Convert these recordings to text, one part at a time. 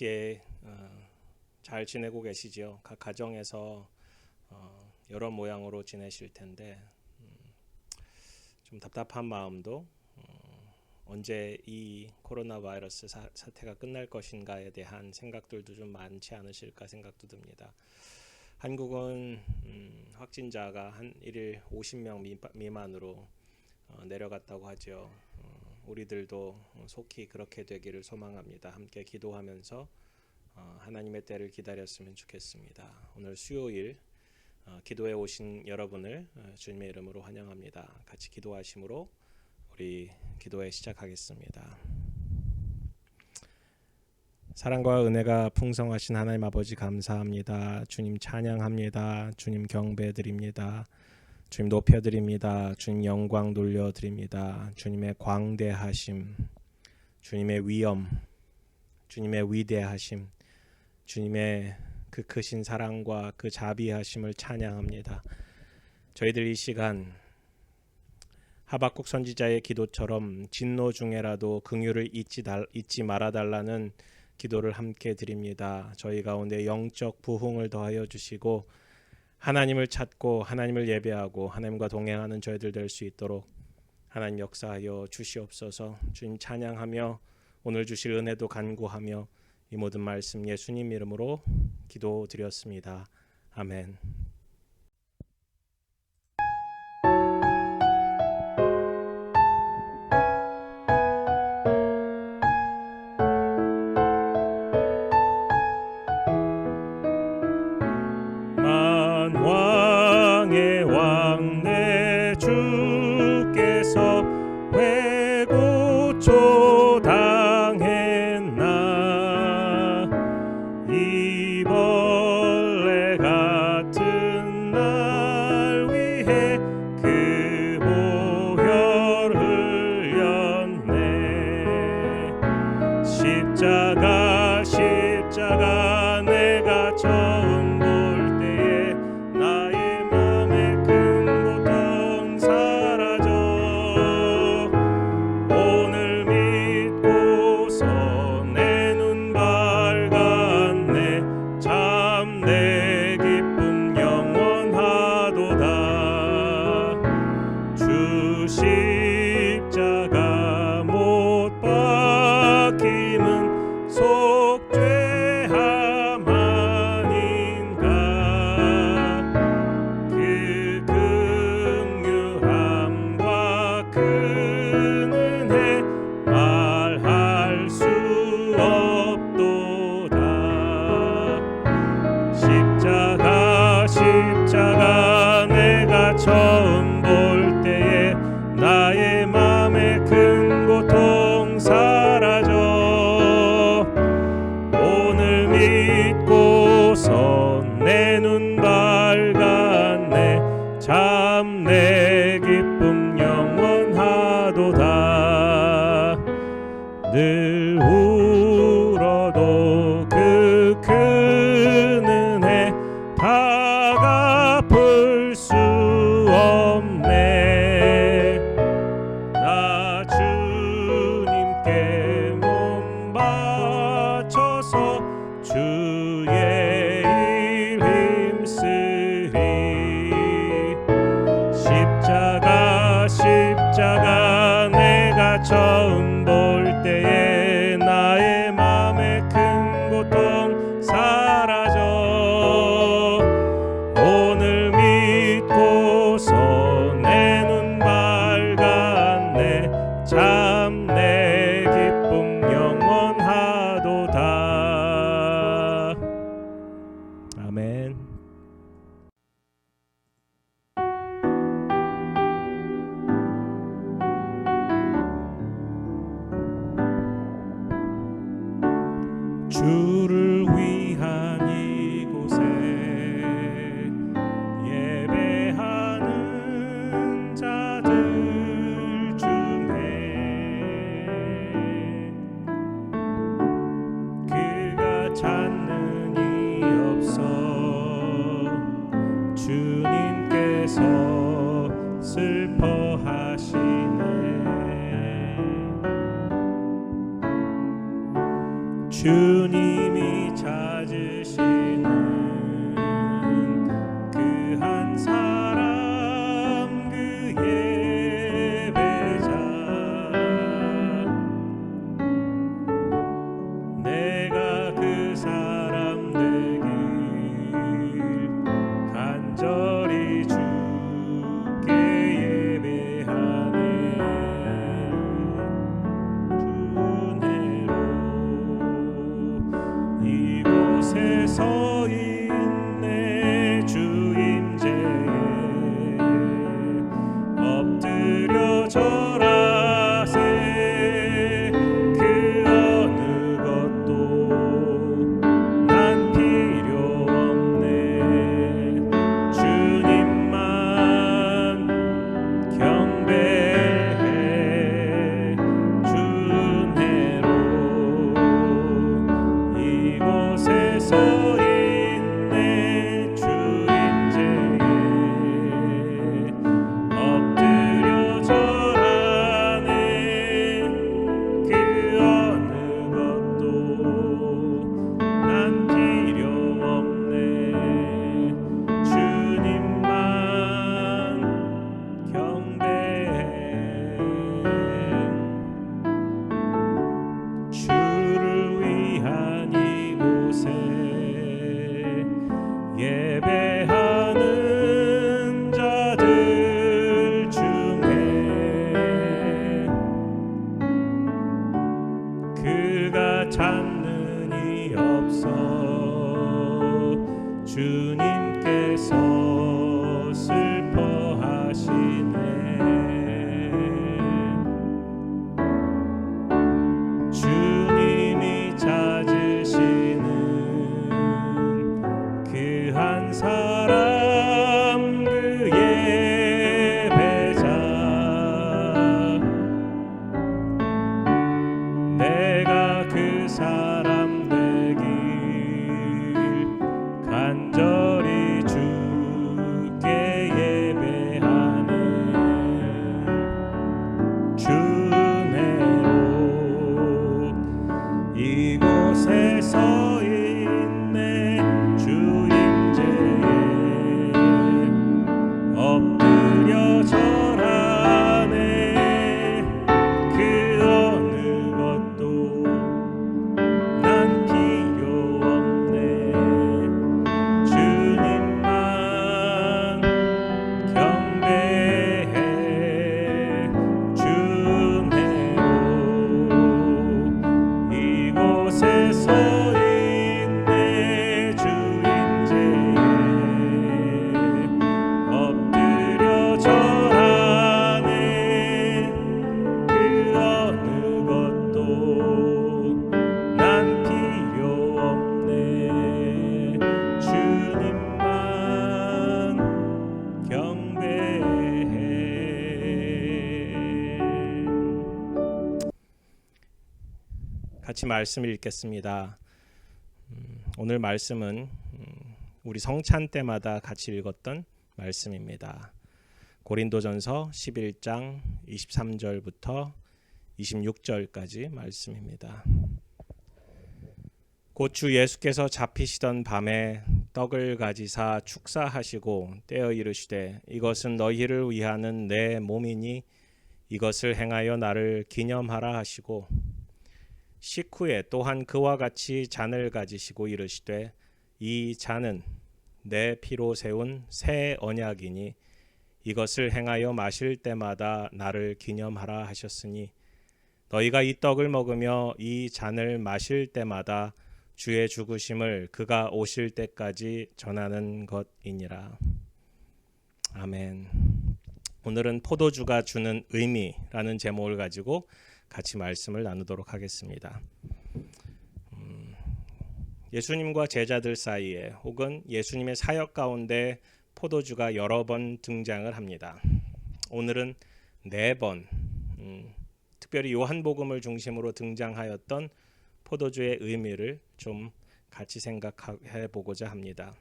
같이 잘 지내고 계시지요? 각 가정에서 여러 모양으로 지내실 텐데 좀 답답한 마음도 언제 이 코로나 바이러스 사태가 끝날 것인가에 대한 생각들도 좀 많지 않으실까 생각도 듭니다. 한국은 확진자가 한 일일 50명 미만으로 내려갔다고 하죠. 우리들도 속히 그렇게 되기를 소망합니다. 함께 기도하면서 하나님의 때를 기다렸으면 좋겠습니다. 오늘 수요일 기도에 오신 여러분을 주님의 이름으로 환영합니다. 같이 기도하심으로 우리 기도회 시작하겠습니다. 사랑과 은혜가 풍성하신 하나님 아버지 감사합니다. 주님 찬양합니다. 주님 경배드립니다. 주님 높여드립니다. 주님 영광 돌려드립니다. 주님의 광대하심, 주님의 위엄, 주님의 위대하심, 주님의 그 크신 사랑과 그 자비하심을 찬양합니다. 저희들 이 시간 하박국 선지자의 기도처럼 진노 중에라도 긍휼을 잊지 말아달라는 기도를 함께 드립니다. 저희 가운데 영적 부흥을 더하여 주시고 하나님을 찾고 하나님을 예배하고 하나님과 동행하는 저희들 될 수 있도록 하나님 역사하여 주시옵소서. 주님 찬양하며 오늘 주실 은혜도 간구하며 이 모든 말씀 예수님 이름으로 기도드렸습니다. 아멘. 만왕의 왕 내 주께서 왜 고초당했나. 이 벌레 같은 날 위해 그 보혈 흘렸네. 십자가 내가 처음 볼 때에 나의 맘에 큰 고통 사라져. 오늘 믿고서 내 눈 밝았네. 참 내 기쁨 영원하도다. 주 십자가 못 박힘은 속죄함 아닌가. 그 긍휼함과 그 은혜 말할 수 없도다. 십자가 내가 처음 볼 때에 나의 맘에 큰 고통 사라져. 오늘 믿고서 내 눈 밝았네. 참 내 기쁨 영원하도다. 늘 울어도 그 큰 은혜 다 갚을 수 없네. 나 주님께 몸 바쳐서 주의 일 힘쓰리. 십자가 내가 처음 볼 때에 나의 맘에 큰 고통 사라져. 오늘 믿고서 내 눈 밝았네. 참 내 기쁨 영원하도다. 아멘. 주를 위한 이곳에 예배하는 자들 중에 그가 찾는 이 없어. 주님께서 슬퍼하시네. 주님이 예배하는 자들 중에 그가 찾는 이 없어 주님께서 슬퍼하시네. 주님이 찾으시는 그 한 사람 그 예배자 내가 그 사람 되길 간절히 주께 예배하는 주내로 이곳에 서 있네. 주 임재에 엎드려 절하네. 그 어느 것도 난 필요 없네. 주님만 경배해. 주내로 이곳에 서 있네. 주 임재에 엎드려 절하네. 그 어느 것도 난 필요 없네. 주님만 경배해. 같이 말씀을 읽겠습니다. 오늘 말씀은 우리 성찬 때마다 같이 읽었던 말씀입니다. 고린도전서 11장 23절부터 26절까지 말씀입니다. 곧 주 예수께서 잡히시던 밤에 떡을 가지사 축사하시고 떼어 이르시되 이것은 너희를 위하는 내 몸이니 이것을 행하여 나를 기념하라 하시고 식후에 또한 그와 같이 잔을 가지시고 이르시되 이 잔은 내 피로 세운 새 언약이니 이것을 행하여 마실 때마다 나를 기념하라 하셨으니 너희가 이 떡을 먹으며 이 잔을 마실 때마다 주의 죽으심을 그가 오실 때까지 전하는 것이니라. 아멘. 오늘은 포도주가 주는 의미라는 제목을 가지고 같이 말씀을 나누도록 하겠습니다. 예수님과 제자들 사이에 혹은 예수님의 사역 가운데 포도주가 여러 번 등장을 합니다. 오늘은 4번, 특별히 요한복음을 중심으로 등장하였던 포도주의 의미를 좀 같이 생각해 보고자 합니다.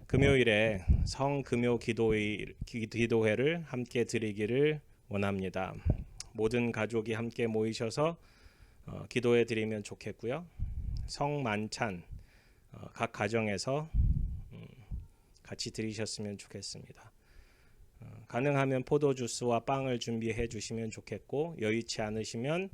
금요일에 성금요 기도회를 함께 드리기를 원합니다. 모든 가족이 함께 모이셔서 기도해 드리면 좋겠고요. 성만찬 각 가정에서 같이 드리셨으면 좋겠습니다. 가능하면 포도주스와 빵을 준비해 주시면 좋겠고 여의치 않으시면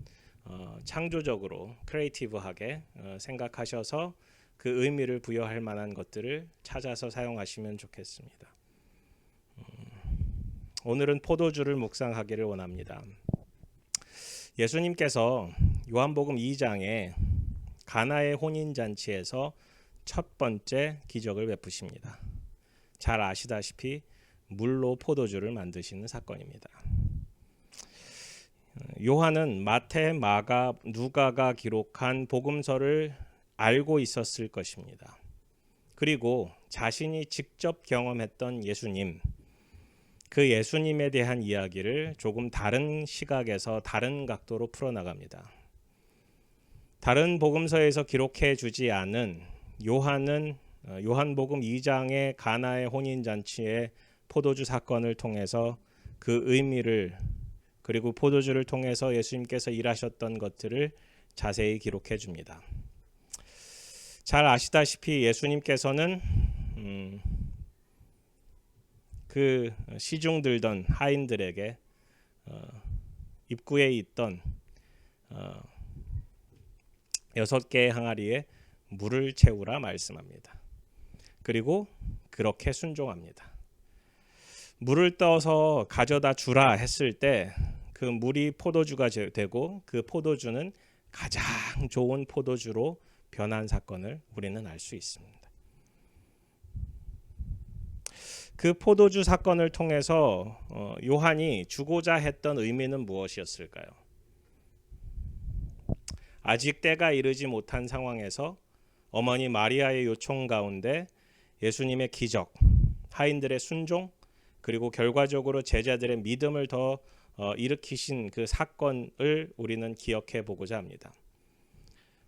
창조적으로 크리에이티브하게 생각하셔서 그 의미를 부여할 만한 것들을 찾아서 사용하시면 좋겠습니다. 오늘은 포도주를 묵상하기를 원합니다. 예수님께서 요한복음 2장에 가나의 혼인잔치에서 첫 번째 기적을 베푸십니다. 잘 아시다시피 물로 포도주를 만드시는 사건입니다. 요한은 마태, 마가, 누가가 기록한 복음서를 알고 있었을 것입니다. 그리고 자신이 직접 경험했던 예수님, 그 예수님에 대한 이야기를 조금 다른 시각에서 다른 각도로 풀어나갑니다. 다른 복음서에서 기록해 주지 않은 요한은 요한복음 2장의 가나의 혼인잔치의 포도주 사건을 통해서 그 의미를 그리고 포도주를 통해서 예수님께서 일하셨던 것들을 자세히 기록해 줍니다. 잘 아시다시피 예수님께서는 그 시중 들던 하인들에게 입구에 있던 6개의 항아리에 물을 채우라 말씀합니다. 그리고 그 그렇게 순종합니다. 물을 떠서 가져다 주라 했을 때 그 물이 포도주가 되고 그 포도주는 가장 좋은 포도주로 변한 사건을 우리는 알 수 있습니다. 그 포도주 사건을 통해서 요한이 주고자 했던 의미는 무엇이었을까요? 아직 때가 이르지 못한 상황에서 어머니 마리아의 요청 가운데 예수님의 기적, 하인들의 순종, 그리고 결과적으로 제자들의 믿음을 더 일으키신 그 사건을 우리는 기억해 보고자 합니다.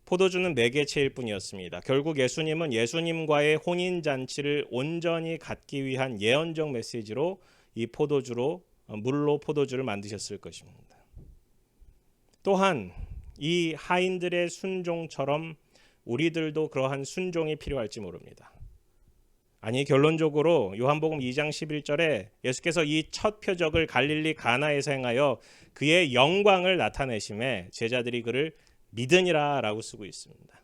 포도주는 매개체일 뿐이었습니다. 결국 예수님은 예수님과의 혼인잔치를 온전히 갖기 위한 예언적 메시지로 이 물로 포도주를 만드셨을 것입니다. 또한 이 하인들의 순종처럼 우리들도 그러한 순종이 필요할지 모릅니다. 아니, 결론적으로 요한복음 2장 11절에 예수께서 이 첫 표적을 갈릴리 가나에서 행하여 그의 영광을 나타내심에 제자들이 그를 믿으니라 라고 쓰고 있습니다.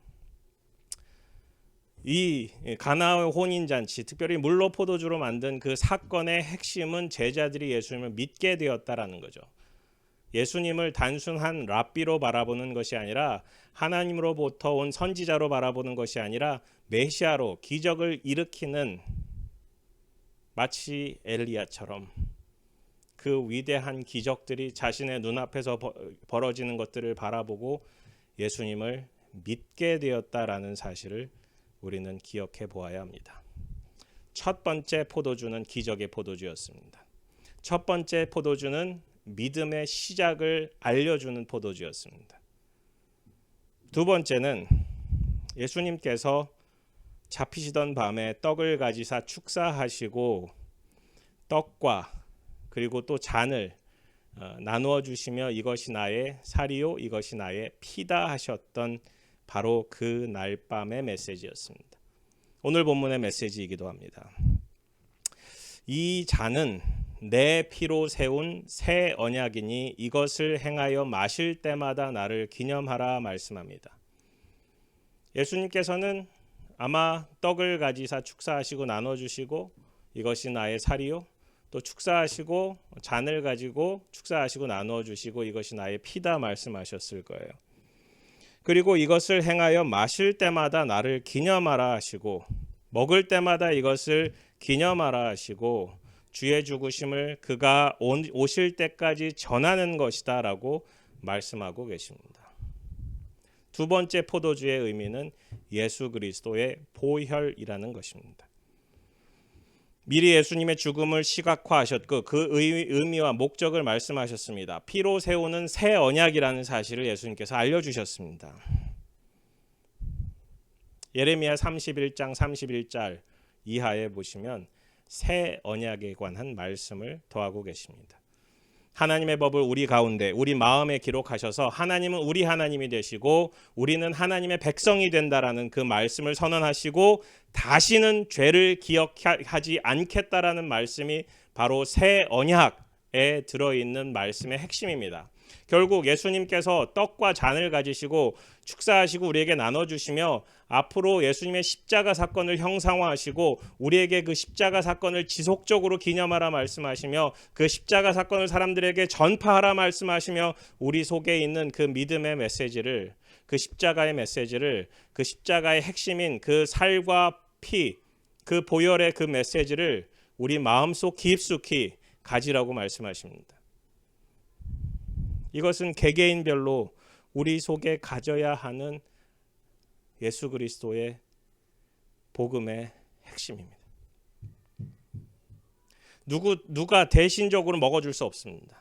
이 가나의 혼인잔치, 특별히 물로 포도주로 만든 그 사건의 핵심은 제자들이 예수님을 믿게 되었다라는 거죠. 예수님을 단순한 랍비로 바라보는 것이 아니라 하나님으로부터 온 선지자로 바라보는 것이 아니라 메시아로 기적을 일으키는, 마치 엘리야처럼 그 위대한 기적들이 자신의 눈앞에서 벌어지는 것들을 바라보고 예수님을 믿게 되었다라는 사실을 우리는 기억해 보아야 합니다. 첫 번째 포도주는 기적의 포도주였습니다. 첫 번째 포도주는 믿음의 시작을 알려주는 포도주였습니다. 두 번째는 예수님께서 잡히시던 밤에 떡을 가지사 축사하시고 떡과 그리고 또 잔을 나누어 주시며 이것이 나의 살이요 이것이 나의 피다 하셨던 바로 그 날 밤의 메시지였습니다. 오늘 본문의 메시지이기도 합니다. 이 잔은 내 피로 세운 새 언약이니 이것을 행하여 마실 때마다 나를 기념하라 말씀합니다. 예수님께서는 아마 떡을 가지사 축사하시고 나눠주시고 이것이 나의 살이요, 또 축사하시고 잔을 가지고 축사하시고 나눠주시고 이것이 나의 피다 말씀하셨을 거예요. 그리고 이것을 행하여 마실 때마다 나를 기념하라 하시고 먹을 때마다 이것을 기념하라 하시고 주의 죽으심을 그가 오실 때까지 전하는 것이다 라고 말씀하고 계십니다. 두 번째 포도주의 의미는 예수 그리스도의 보혈이라는 것입니다. 미리 예수님의 죽음을 시각화하셨고 그 의미와 목적을 말씀하셨습니다. 피로 세우는 새 언약이라는 사실을 예수님께서 알려주셨습니다. 예레미야 31장 31절 이하에 보시면 새 언약에 관한 말씀을 더하고 계십니다. 하나님의 법을 우리 가운데 우리 마음에 기록하셔서 하나님은 우리 하나님이 되시고 우리는 하나님의 백성이 된다라는 그 말씀을 선언하시고 다시는 죄를 기억하지 않겠다라는 말씀이 바로 새 언약에 들어있는 말씀의 핵심입니다. 결국 예수님께서 떡과 잔을 가지시고 축사하시고 우리에게 나눠주시며 앞으로 예수님의 십자가 사건을 형상화하시고 우리에게 그 십자가 사건을 지속적으로 기념하라 말씀하시며 그 십자가 사건을 사람들에게 전파하라 말씀하시며 우리 속에 있는 그 믿음의 메시지를, 그 십자가의 메시지를, 그 십자가의 핵심인 그 살과 피, 그 보혈의 그 메시지를 우리 마음속 깊숙이 가지라고 말씀하십니다. 이것은 개개인별로 우리 속에 가져야 하는 예수 그리스도의 복음의 핵심입니다. 누가 대신적으로 먹어줄 수 없습니다.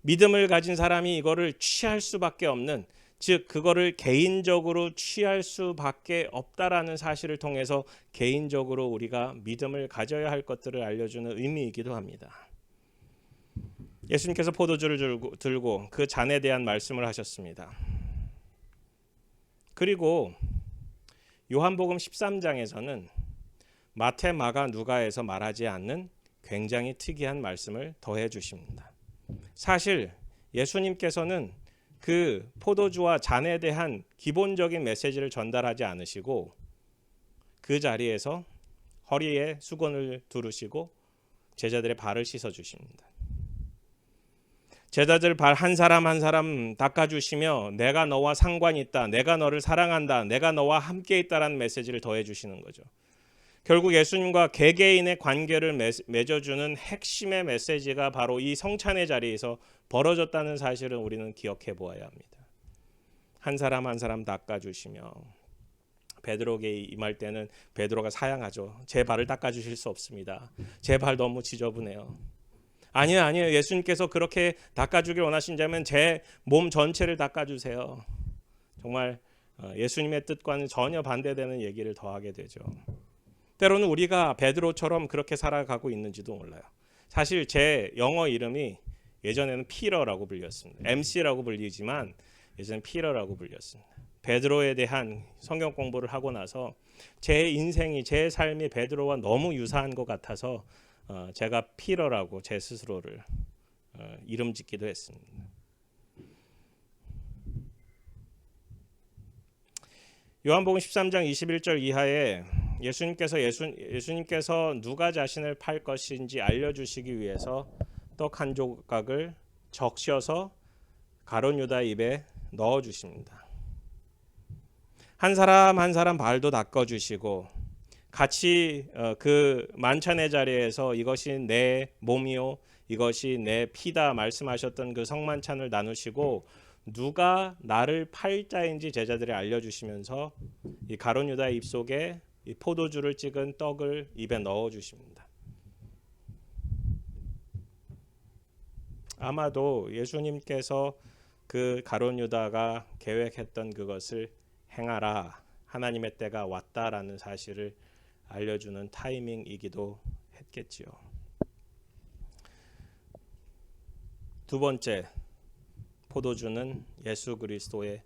믿음을 가진 사람이 이거를 취할 수밖에 없는, 즉 그거를 개인적으로 취할 수밖에 없다라는 사실을 통해서 개인적으로 우리가 믿음을 가져야 할 것들을 알려주는 의미이기도 합니다. 예수님께서 포도주를 들고 그 잔에 대한 말씀을 하셨습니다. 그리고 요한복음 13장에서는 마태, 마가, 누가에서 말하지 않는 굉장히 특이한 말씀을 더해 주십니다. 사실 예수님께서는 그 포도주와 잔에 대한 기본적인 메시지를 전달하지 않으시고 그 자리에서 허리에 수건을 두르시고 제자들의 발을 씻어 주십니다. 제자들 발 한 사람 한 사람 닦아주시며 내가 너와 상관이 있다, 내가 너를 사랑한다, 내가 너와 함께 있다라는 메시지를 더해 주시는 거죠. 결국 예수님과 개개인의 관계를 맺어주는 핵심의 메시지가 바로 이 성찬의 자리에서 벌어졌다는 사실을 우리는 기억해 보아야 합니다. 한 사람 한 사람 닦아주시며, 베드로에게 임할 때는 베드로가 사양하죠. 제 발을 닦아주실 수 없습니다. 제 발 너무 지저분해요. 아니에요. 예수님께서 그렇게 닦아주길 원하신다면 제 몸 전체를 닦아주세요. 정말 예수님의 뜻과는 전혀 반대되는 얘기를 더하게 되죠. 때로는 우리가 베드로처럼 그렇게 살아가고 있는지도 몰라요. 사실 제 영어 이름이 예전에는 피러라고 불렸습니다. MC라고 불리지만 예전엔 피러라고 불렸습니다. 베드로에 대한 성경 공부를 하고 나서 제 인생이, 제 삶이 베드로와 너무 유사한 것 같아서 제가 피러라고 제 스스로를 이름 짓기도 했습니다. 요한복음 13장 21절 이하에 예수님께서 누가 자신을 팔 것인지 알려주시기 위해서 떡 한 조각을 적셔서 가룟 유다 입에 넣어 주십니다. 한 사람 한 사람 발도 닦아 주시고 같이 그 만찬의 자리에서 이것이 내 몸이요 이것이 내 피다 말씀하셨던 그 성만찬을 나누시고 누가 나를 팔 자인지 제자들이 알려주시면서 이 가룟 유다 입속에 이 포도주를 찍은 떡을 입에 넣어 주십니다. 아마도 예수님께서 그 가룟 유다가 계획했던 그것을 행하라, 하나님의 때가 왔다라는 사실을 알려주는 타이밍이기도 했겠지요. 두 번째, 포도주는 예수 그리스도의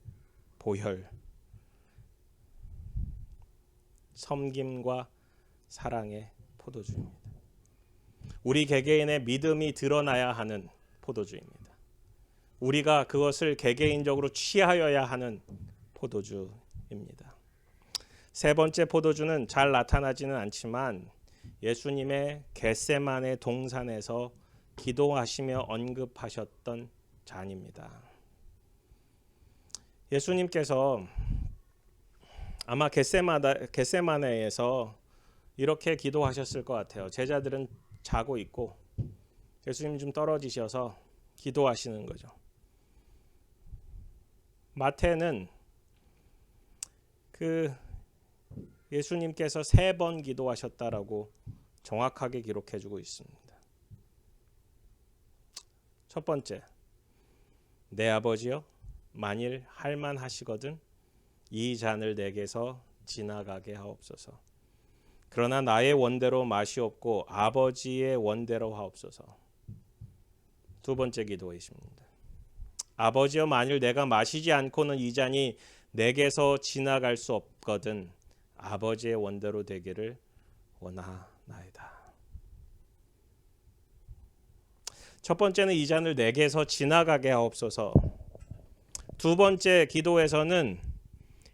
보혈, 섬김과 사랑의 포도주입니다. 우리 개개인의 믿음이 드러나야 하는 포도주입니다. 우리가 그것을 개개인적으로 취하여야 하는 포도주입니다. 세 번째 포도주는 잘 나타나지는 않지만 예수님의 겟세마네 동산에서 기도하시며 언급하셨던 잔입니다. 예수님께서 아마 겟세마네에서 이렇게 기도하셨을 것 같아요. 제자들은 자고 있고 예수님 좀 떨어지셔서 기도하시는 거죠. 마태는 그 예수님께서 3번 기도하셨다라고 정확하게 기록해주고 있습니다. 첫 번째, 내 아버지여, 만일 할만하시거든 이 잔을 내게서 지나가게 하옵소서. 그러나 나의 원대로 마시옵고 아버지의 원대로 하옵소서. 두 번째 기도이십니다. 아버지여, 만일 내가 마시지 않고는 이 잔이 내게서 지나갈 수 없거든 아버지의 원대로 되기를 원하나이다. 첫 번째는 이 잔을 내게서 지나가게 하옵소서. 두 번째 기도에서는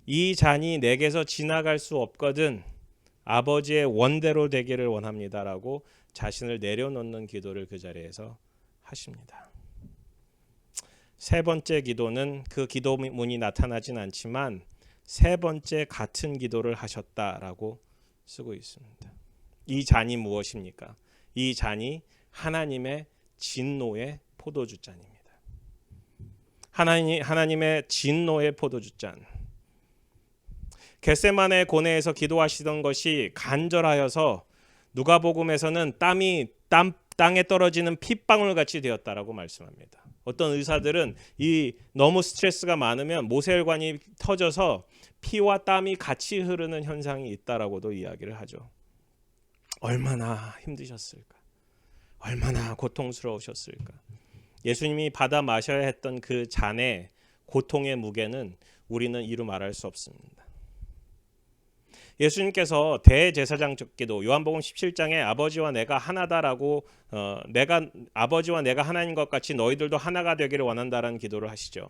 이 잔이 내게서 지나갈 수 없거든 아버지의 원대로 되기를 원합니다라고 자신을 내려놓는 기도를 그 자리에서 하십니다. 세 번째 기도는 그 기도문이 나타나진 않지만 세 번째 같은 기도를 하셨다라고 쓰고 있습니다. 이 잔이 무엇입니까? 이 잔이 하나님의 진노의 포도주 잔입니다. 하나님의 진노의 포도주 잔. 겟세마네 고뇌에서 기도하시던 것이 간절하여서 누가복음에서는 땅에 떨어지는 핏방울 같이 되었다라고 말씀합니다. 어떤 의사들은 이 너무 스트레스가 많으면 모세혈관이 터져서 피와 땀이 같이 흐르는 현상이 있다라고도 이야기를 하죠. 얼마나 힘드셨을까? 얼마나 고통스러우셨을까? 예수님이 받아 마셔야 했던 그 잔의 고통의 무게는 우리는 이루 말할 수 없습니다. 예수님께서 대제사장적 기도 요한복음 17장에 아버지와 내가 하나다라고 내가 아버지와 내가 하나인 것 같이 너희들도 하나가 되기를 원한다라는 기도를 하시죠.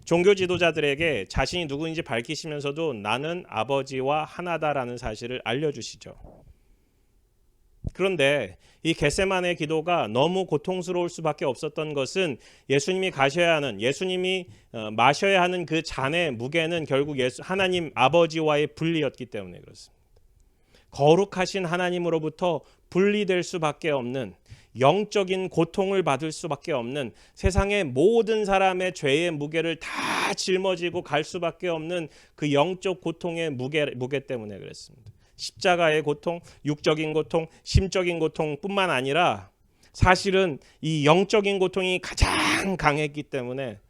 종교 지도자들에게 자신이 누구인지 밝히시면서도 나는 아버지와 하나다라는 사실을 알려주시죠. 그런데 이 겟세마네 기도가 너무 고통스러울 수밖에 없었던 것은 예수님이 가셔야 하는, 예수님이 마셔야 하는 그 잔의 무게는 결국 하나님 아버지와의 분리였기 때문에 그렇습니다. 거룩하신 하나님으로부터 분리될 수밖에 없는, 영적인 고통을 받을 수밖에 없는, 세상의 모든 사람의 죄의 무게를 다 짊어지고 갈 수밖에 없는 그 영적 고통의 무게 때문에 그랬습니다. 십자가의 고통, 육적인 고통, 심적인 고통뿐만 아니라 사실은 이 영적인 고통이 가장 강했기 때문에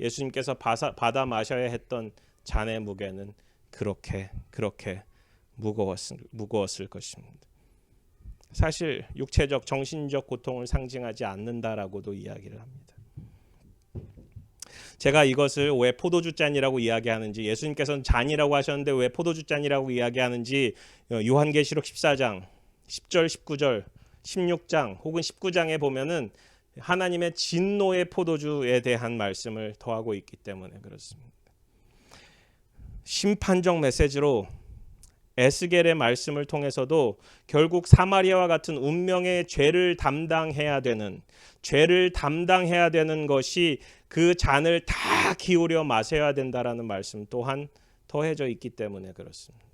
예수님께서 받아 마셔야 했던 잔의 무게는 그렇게 무거웠을 것입니다. 사실 육체적, 정신적 고통을 상징하지 않는다라고도 이야기를 합니다. 제가 이것을 왜 포도주 잔이라고 이야기하는지, 예수님께서는 잔이라고 하셨는데 왜 포도주 잔이라고 이야기하는지 요한계시록 14장 10절, 19절, 16장 혹은 19장에 보면은 하나님의 진노의 포도주에 대한 말씀을 더하고 있기 때문에 그렇습니다. 심판적 메시지로 에스겔의 말씀을 통해서도 결국 사마리아와 같은 운명의 죄를 담당해야 되는 것이 그 잔을 다 기울여 마셔야 된다라는 말씀 또한 더해져 있기 때문에 그렇습니다.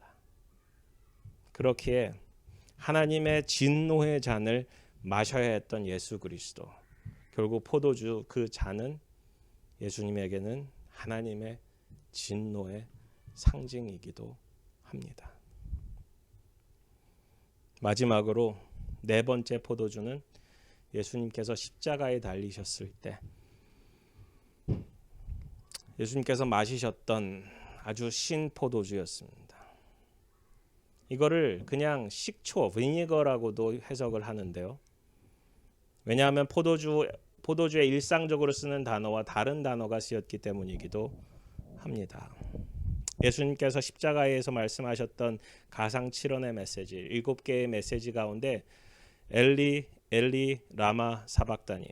그렇기에 하나님의 진노의 잔을 마셔야 했던 예수 그리스도, 결국 포도주 그 잔은 예수님에게는 하나님의 진노의 상징이기도 합니다. 마지막으로 네 번째 포도주는 예수님께서 십자가에 달리셨을 때 예수님께서 마시셨던 아주 신 포도주였습니다. 이거를 그냥 식초, 비니거라고도 해석을 하는데요. 왜냐하면 포도주에 일상적으로 쓰는 단어와 다른 단어가 쓰였기 때문이기도 합니다. 예수님께서 십자가에서 말씀하셨던 가상 7원의 메시지, 7개의 메시지 가운데 엘리 엘리 라마 사박다니,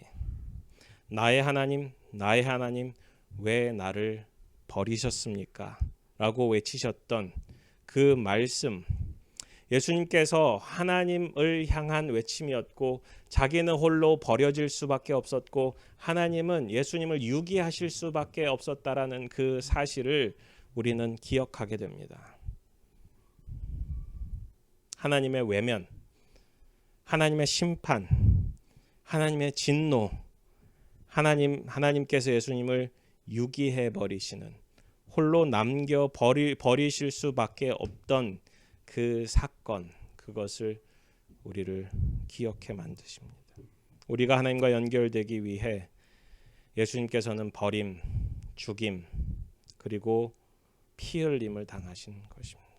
나의 하나님 왜 나를 버리셨습니까? 라고 외치셨던 그 말씀, 예수님께서 하나님을 향한 외침이었고 자기는 홀로 버려질 수밖에 없었고 하나님은 예수님을 유기하실 수밖에 없었다라는 그 사실을 우리는 기억하게 됩니다. 하나님의 외면, 하나님의 심판, 하나님의 진노, 하나님께서 예수님을 유기해 버리시는, 홀로 남겨 버리실 수밖에 없던 그 사건, 그것을 우리를 기억해 만드십니다. 우리가 하나님과 연결되기 위해 예수님께서는 버림, 죽임, 그리고 피 흘림을 당하신 것입니다.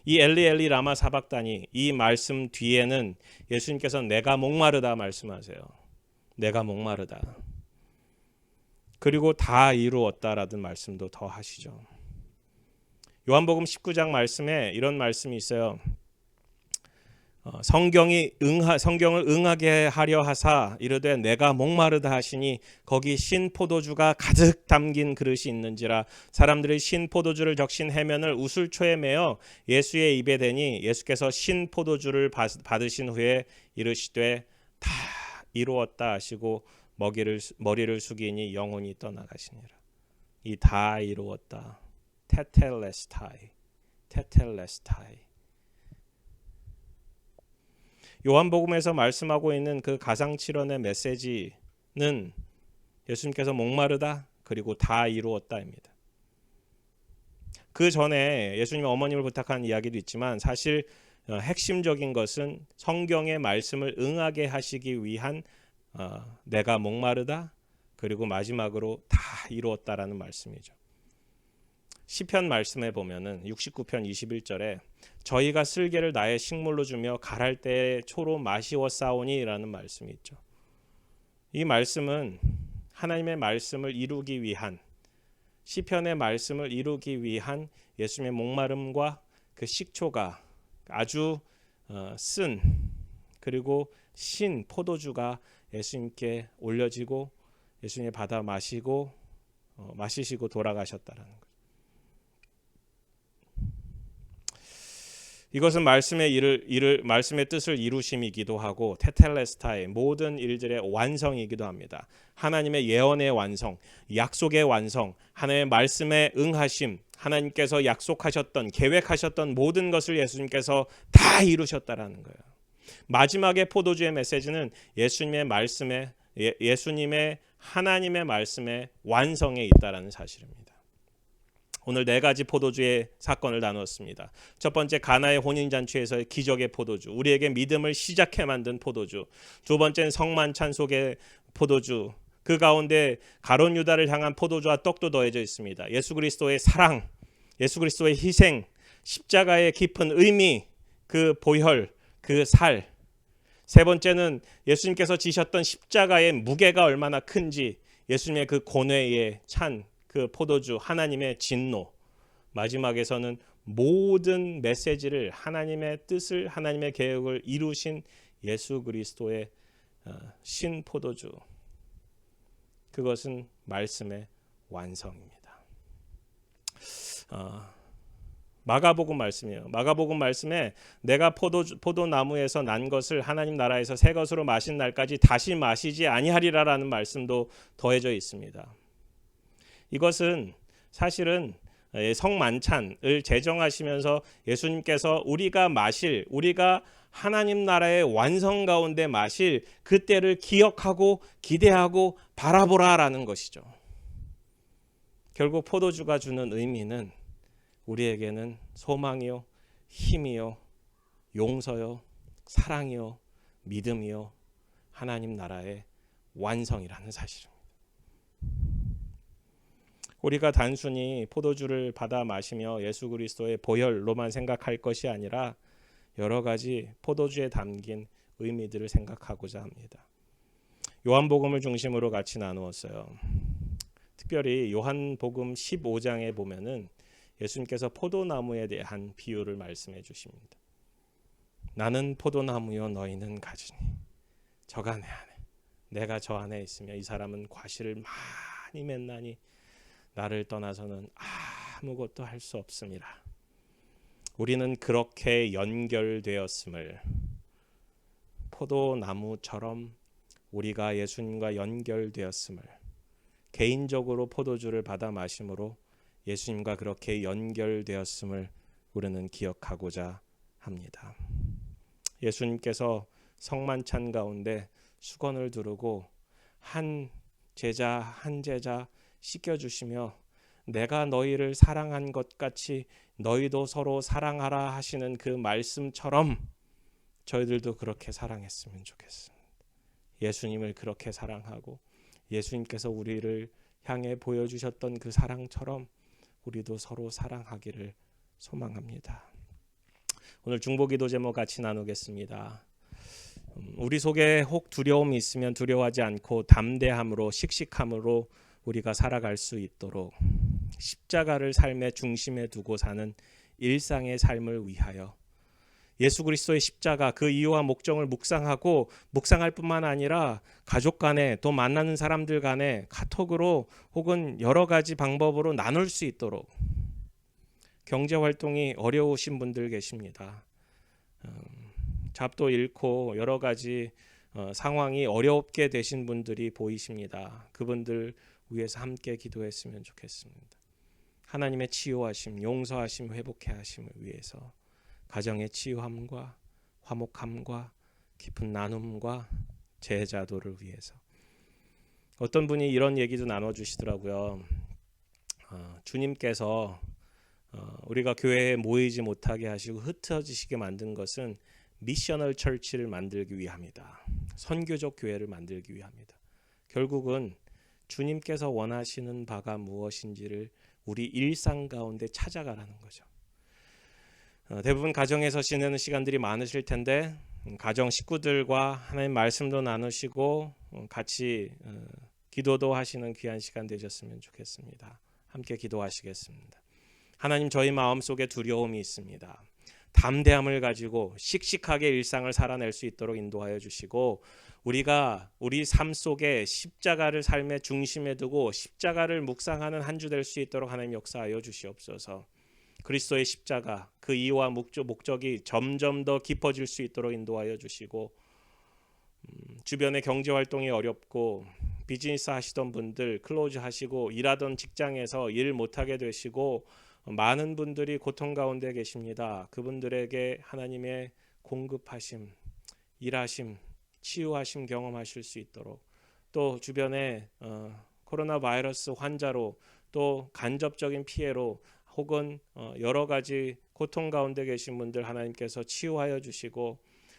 이 엘리 라마 사박다니, 이 말씀 뒤에는 예수님께서는 내가 목마르다 말씀하세요. 내가 목마르다. 그리고 다 이루었다라는 말씀도 더 하시죠. 요한복음 19장 말씀에 이런 말씀이 있어요. 성경을 응하게 하려 하사 이르되 내가 목마르다 하시니 거기 신 포도주가 가득 담긴 그릇이 있는지라. 사람들이 신 포도주를 적신 해면을 우슬초에 매어 예수의 입에 대니 예수께서 신 포도주를 받으신 후에 이르시되 다 이루었다 하시고 머리를 숙이니 영혼이 떠나가시니라. 이 다 이루었다, 테텔레스타이. 요한복음에서 말씀하고 있는 그 가상칠언의 메시지는 예수님께서 목마르다 그리고 다 이루었다입니다. 그 전에 예수님이 어머님을 부탁한 이야기도 있지만 사실 핵심적인 것은 성경의 말씀을 응하게 하시기 위한 내가 목마르다 그리고 마지막으로 다 이루었다라는 말씀이죠. 시편 말씀에 보면은 69편 21절에 저희가 쓸개를 나의 식물로 주며 갈할 때에 초로 마시웠사오니라는 말씀이 있죠. 이 말씀은 하나님의 말씀을 이루기 위한, 시편의 말씀을 이루기 위한 예수님의 목마름과 그 식초가 아주 쓴 그리고 신 포도주가 예수님께 올려지고 예수님이 받아 마시시고 돌아가셨다라는 거죠. 이것은 말씀의 뜻을 이루심이기도 하고 테텔레스타의 모든 일들의 완성이기도 합니다. 하나님의 예언의 완성, 약속의 완성, 하나님의 말씀에 응하심, 하나님께서 약속하셨던 계획하셨던 모든 것을 예수님께서 다 이루셨다라는 거예요. 마지막의 포도주의 메시지는 예수님의 하나님의 말씀의 완성에 있다라는 사실입니다. 오늘 네 가지 포도주의 사건을 나누었습니다. 첫 번째, 가나의 혼인잔치에서의 기적의 포도주, 우리에게 믿음을 시작해 만든 포도주. 두 번째는 성만찬 속의 포도주, 그 가운데 가룟 유다를 향한 포도주와 떡도 더해져 있습니다. 예수 그리스도의 사랑, 예수 그리스도의 희생, 십자가의 깊은 의미, 그 보혈, 그 살. 세 번째는 예수님께서 지셨던 십자가의 무게가 얼마나 큰지, 예수님의 그 고뇌에 찬 그 포도주, 하나님의 진노. 마지막에서는 모든 메시지를, 하나님의 뜻을, 하나님의 계획을 이루신 예수 그리스도의 신 포도주. 그것은 말씀의 완성입니다. 마가복음 말씀이에요. 마가복음 말씀에 내가 포도나무에서 난 것을 하나님 나라에서 새 것으로 마신 날까지 다시 마시지 아니하리라라는 말씀도 더해져 있습니다. 이것은 사실은 성만찬을 제정하시면서 예수님께서 우리가 하나님 나라의 완성 가운데 마실 그때를 기억하고 기대하고 바라보라라는 것이죠. 결국 포도주가 주는 의미는 우리에게는 소망이요, 힘이요, 용서요, 사랑이요, 믿음이요, 하나님 나라의 완성이라는 사실입니다. 우리가 단순히 포도주를 받아 마시며 예수 그리스도의 보혈로만 생각할 것이 아니라 여러 가지 포도주에 담긴 의미들을 생각하고자 합니다. 요한복음을 중심으로 같이 나누었어요. 특별히 요한복음 15장에 보면은 예수님께서 포도나무에 대한 비유를 말씀해 주십니다. 나는 포도나무요 너희는 가지니 저가 내 안에 내가 저 안에 있으며 이 사람은 과실을 많이 맺나니 나를 떠나서는 아무것도 할 수 없습니다. 우리는 그렇게 연결되었음을, 포도나무처럼 우리가 예수님과 연결되었음을, 개인적으로 포도주를 받아 마심으로 예수님과 그렇게 연결되었음을 우리는 기억하고자 합니다. 예수님께서 성만찬 가운데 수건을 두르고 한 제자 씻겨주시며 내가 너희를 사랑한 것 같이 너희도 서로 사랑하라 하시는 그 말씀처럼 저희들도 그렇게 사랑했으면 좋겠습니다. 예수님을 그렇게 사랑하고 예수님께서 우리를 향해 보여주셨던 그 사랑처럼 우리도 서로 사랑하기를 소망합니다. 오늘 중보기도 제목 같이 나누겠습니다. 우리 속에 혹 두려움이 있으면 두려워하지 않고 담대함으로 씩씩함으로 우리가 살아갈 수 있도록 십자가를 삶의 중심에 두고 사는 일상의 삶을 위하여 예수 그리스도의 십자가 그 이유와 목적을 묵상할 뿐만 아니라 가족 간에 또 만나는 사람들 간에 카톡으로 혹은 여러 가지 방법으로 나눌 수 있도록. 경제 활동이 어려우신 분들 계십니다. 잡도 잃고 여러 가지 상황이 어렵게 되신 분들이 보이십니다. 그분들 위해서 함께 기도했으면 좋겠습니다. 하나님의 치유하심, 용서하심, 회복해 하심을 위해서 가정의 치유함과 화목함과 깊은 나눔과 제자도를 위해서. 어떤 분이 이런 얘기도 나눠주시더라고요. 주님께서 우리가 교회에 모이지 못하게 하시고 흩어지시게 만든 것은 미셔널 처치를 만들기 위함이다. 선교적 교회를 만들기 위함이다. 결국은 주님께서 원하시는 바가 무엇인지를 우리 일상 가운데 찾아가라는 거죠. 대부분 가정에서 지내는 시간들이 많으실 텐데 가정 식구들과 하나님 말씀도 나누시고 같이 기도도 하시는 귀한 시간 되셨으면 좋겠습니다. 함께 기도하시겠습니다. 하나님, 저희 마음속에 두려움이 있습니다. 담대함을 가지고 씩씩하게 일상을 살아낼 수 있도록 인도하여 주시고 우리가 우리 삶 속에 십자가를 삶의 중심에 두고 십자가를 묵상하는 한 주 될 수 있도록 하나님 역사하여 주시옵소서. 그리스도의 십자가 그 이유와 목적이 점점 더 깊어질 수 있도록 인도하여 주시고, 주변의 경제 활동이 어렵고 비즈니스 하시던 분들 클로즈 하시고 일하던 직장에서 일 못하게 되시고 많은 분들이 고통 가운데 계십니다. 그분들에게 하나님의 공급하심, 일하심, 치유하심 경험하실 수 있도록, 또 주변에 코로나 바이러스 환자로 또 간접적인 피해로 혹은 여러 가지 고통 가운데 계신 분들 하나님께서 치유하여 주시고,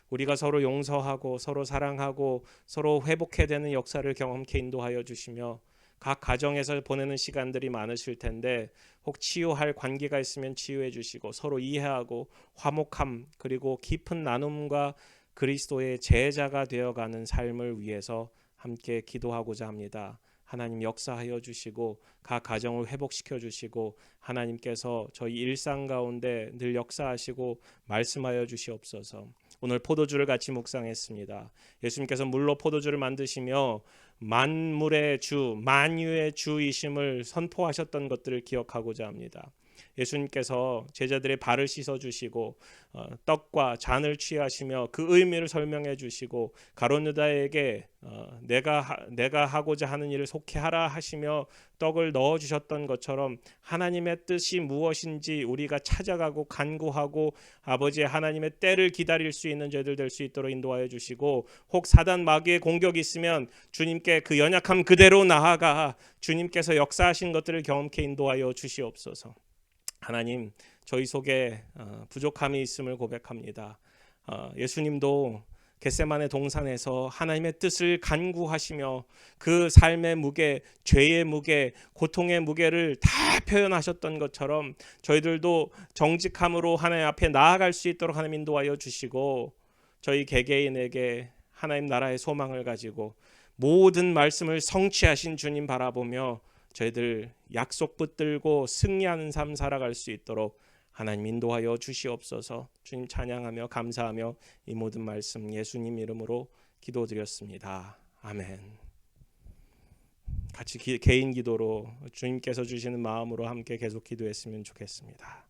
우리가 서로 용서하고 서로 사랑하고 서로 회복해야 되는 역사를 경험케 인도하여 주시며, 각 가정에서 보내는 시간들이 많으실 텐데 혹 치유할 관계가 있으면 치유해 주시고, 서로 이해하고 화목함 그리고 깊은 나눔과 그리스도의 제자가 되어가는 삶을 위해서 함께 기도하고자 합니다. 하나님 역사하여 주시고 각 가정을 회복시켜 주시고, 하나님께서 저희 일상 가운데 늘 역사하시고 말씀하여 주시옵소서. 오늘 포도주를 같이 묵상했습니다. 예수님께서 물로 포도주를 만드시며 만물의 주, 만유의 주이심을 선포하셨던 것들을 기억하고자 합니다. 예수님께서 제자들의 발을 씻어 주시고 떡과 잔을 취하시며 그 의미를 설명해 주시고, 가룟 유다에게 내가 하고자 하는 일을 속히 하라 하시며 떡을 넣어 주셨던 것처럼, 하나님의 뜻이 무엇인지 우리가 찾아가고 간구하고 아버지의 하나님의 때를 기다릴 수 있는 저희들 될 수 있도록 인도하여 주시고, 혹 사단 마귀의 공격이 있으면 주님께 그 연약함 그대로 나아가 주님께서 역사하신 것들을 경험케 인도하여 주시옵소서. 하나님, 저희 속에 부족함이 있음을 고백합니다. 예수님도 겟세마네 동산에서 하나님의 뜻을 간구하시며 그 삶의 무게, 죄의 무게, 고통의 무게를 다 표현하셨던 것처럼 저희들도 정직함으로 하나님 앞에 나아갈 수 있도록 하나님 인도하여 주시고, 저희 개개인에게 하나님 나라의 소망을 가지고 모든 말씀을 성취하신 주님 바라보며 저희들 약속 붙들고 승리하는 삶 살아갈 수 있도록 하나님 인도하여 주시옵소서. 주님 찬양하며 감사하며 이 모든 말씀 예수님 이름으로 기도드렸습니다. 아멘. 같이 개인 기도로 주님께서 주시는 마음으로 함께 계속 기도했으면 좋겠습니다.